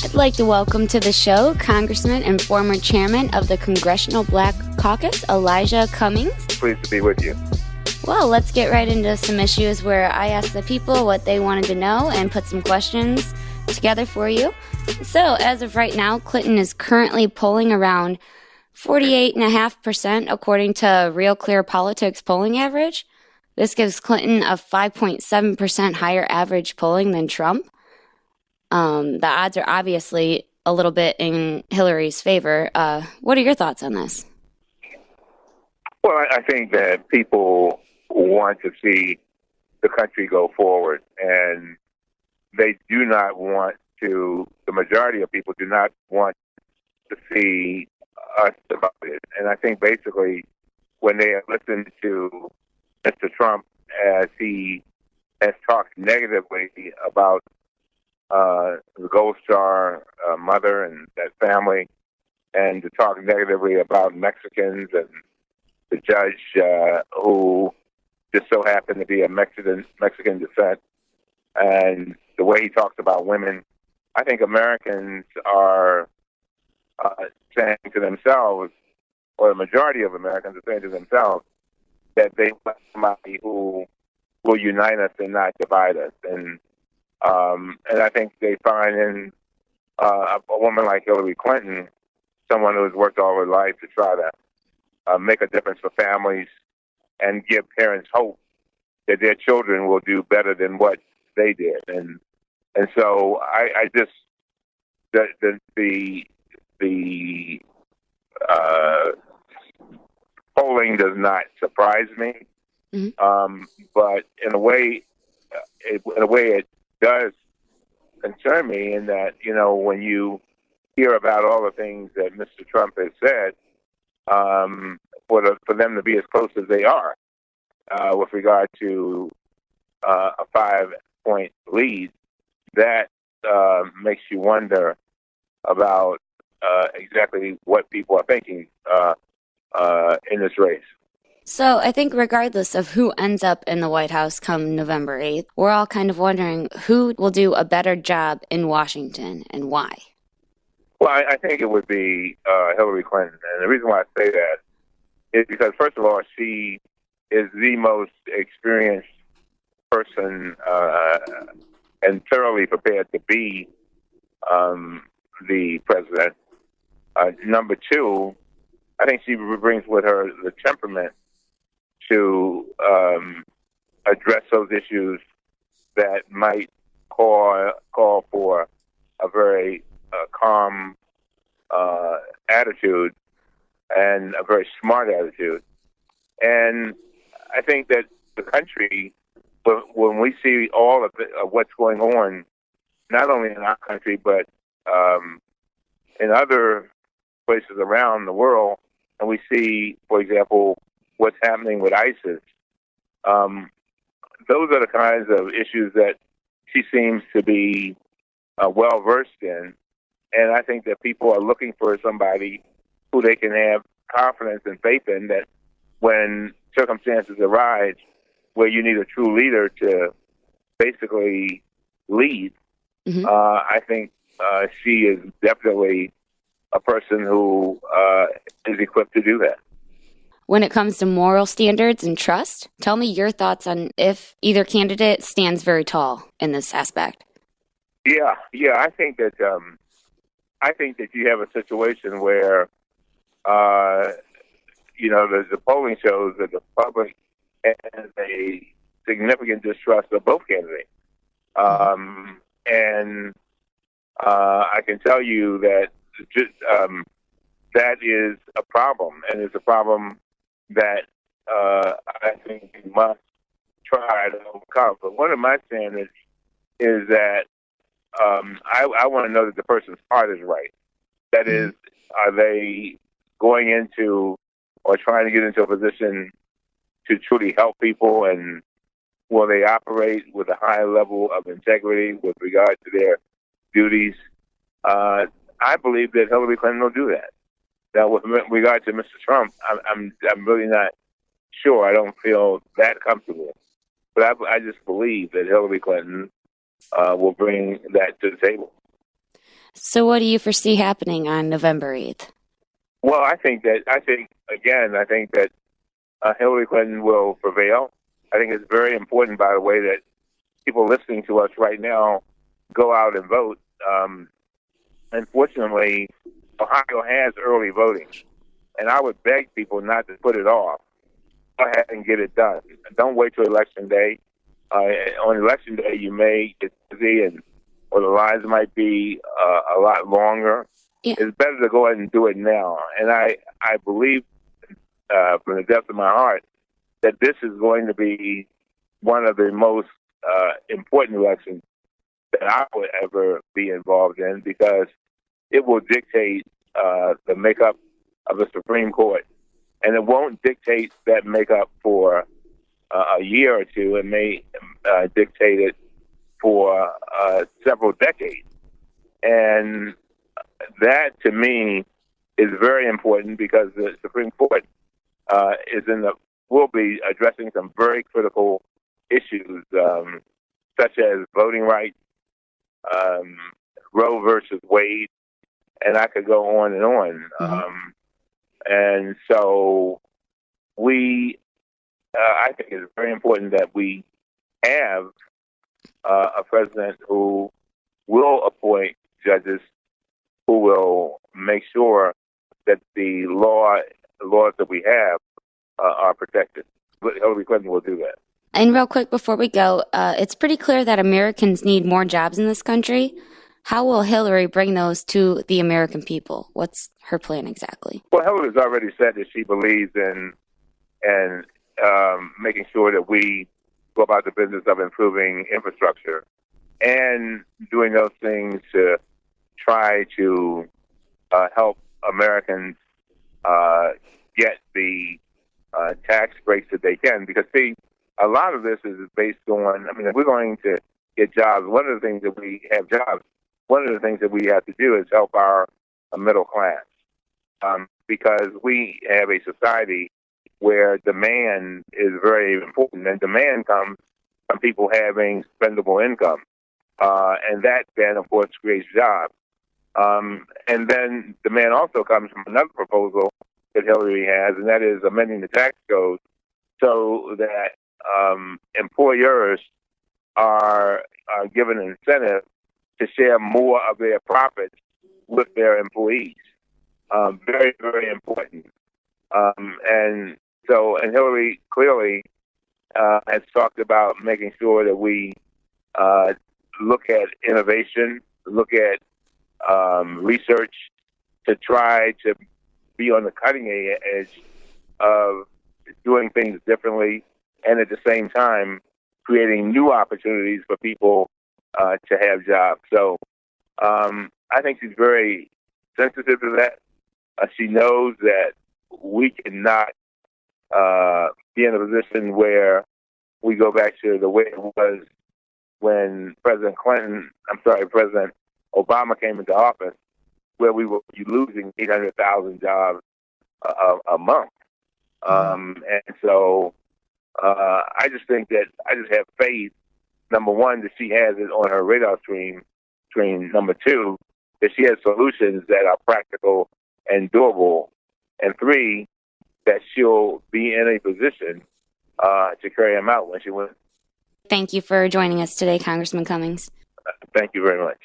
I'd like to welcome to the show Congressman and former chairman of the Congressional Black Caucus, Elijah Cummings. Pleased to be with you. Well, let's get right into some issues where I asked the people what they wanted to know and put some questions together for you. So, as of right now, Clinton is currently polling around 48.5% according to Real Clear Politics polling average. This gives Clinton a 5.7% higher average polling than Trump. The odds are obviously a little bit in Hillary's favor. What are your thoughts on this? Well, I think that people want to see the country go forward, and they do not want to, the majority of people do not want to see us divided. And I think basically when they have listened to Mr. Trump as he has talked negatively about the Gold Star mother and that family, and to talk negatively about Mexicans and the judge who just so happened to be a Mexican descent, and the way he talks about women, I think Americans are saying to themselves, or the majority of Americans are saying to themselves, that they want somebody who will unite us and not divide us. And I think they find in a woman like Hillary Clinton, someone who has worked all her life to try to make a difference for families and give parents hope that their children will do better than what they did. And so I just the polling does not surprise me, but in a way it does concern me in that, you know, when you hear about all the things that Mr. Trump has said, for them to be as close as they are with regard to a 5-point lead, that makes you wonder about exactly what people are thinking in this race. So I think regardless of who ends up in the White House come November 8th, we're all kind of wondering who will do a better job in Washington and why. Well, I think it would be Hillary Clinton. And the reason why I say that is because, first of all, she is the most experienced person and thoroughly prepared to be the president. Number two, I think she brings with her the temperament to address those issues that might call for a very calm attitude and a very smart attitude. And I think that the country, when we see all of what's going on, not only in our country, but in other places around the world, and we see, for example, what's happening with ISIS, those are the kinds of issues that she seems to be well-versed in. And I think that people are looking for somebody who they can have confidence and faith in, that when circumstances arise where you need a true leader to basically lead, I think she is definitely a person who is equipped to do that. When it comes to moral standards and trust, tell me your thoughts on if either candidate stands very tall in this aspect. Yeah, I think that you have a situation where the polling shows that the public has a significant distrust of both candidates, and I can tell you that that is a problem, and it's a problem that I think we must try to overcome. But one of my standards is that I want to know that the person's heart is right. That is, are they going into or trying to get into a position to truly help people, and will they operate with a high level of integrity with regard to their duties? I believe that Hillary Clinton will do that. Now, with regard to Mr. Trump, I'm really not sure. I don't feel that comfortable, but I just believe that Hillary Clinton will bring that to the table. So what do you foresee happening on November 8th? Well, I think that Hillary Clinton will prevail. I think it's very important, by the way, that people listening to us right now go out and vote. Unfortunately, Ohio has early voting, and I would beg people not to put it off. Go ahead and get it done. Don't wait till Election Day. On Election Day, you may get busy, or the lines might be a lot longer. Yeah. It's better to go ahead and do it now. And I believe from the depth of my heart that this is going to be one of the most important elections that I would ever be involved in, because it will dictate the makeup of the Supreme Court. And it won't dictate that makeup for a year or two. It may dictate it for several decades. And that, to me, is very important, because the Supreme Court will be addressing some very critical issues, such as voting rights, Roe versus Wade, and I could go on and on. Mm-hmm. And so I think it's very important that we have a president who will appoint judges who will make sure that the laws that we have are protected. Hillary Clinton will do that. And real quick before we go, it's pretty clear that Americans need more jobs in this country. How will Hillary bring those to the American people? What's her plan exactly? Well, Hillary's already said that she believes in making sure that we go about the business of improving infrastructure and doing those things to try to help Americans get the tax breaks that they can. Because, see, a lot of this is based on, if we're going to get jobs, one of the things that we have to do is help our middle class. Because we have a society where demand is very important, and demand comes from people having spendable income. And that then, of course, creates jobs. And then demand also comes from another proposal that Hillary has, and that is amending the tax code so that employers are given an incentive to share more of their profits with their employees. Very, very important. And Hillary clearly has talked about making sure that we look at innovation, look at research to try to be on the cutting edge of doing things differently, and at the same time creating new opportunities for people to have jobs. So I think she's very sensitive to that. She knows that we cannot be in a position where we go back to the way it was when President Obama came into office, where we were losing 800,000 jobs a month. And so I just think that I just have faith, number one, that she has it on her radar screen. Number two, that she has solutions that are practical and doable. And three, that she'll be in a position to carry them out when she wins. Thank you for joining us today, Congressman Cummings. Thank you very much.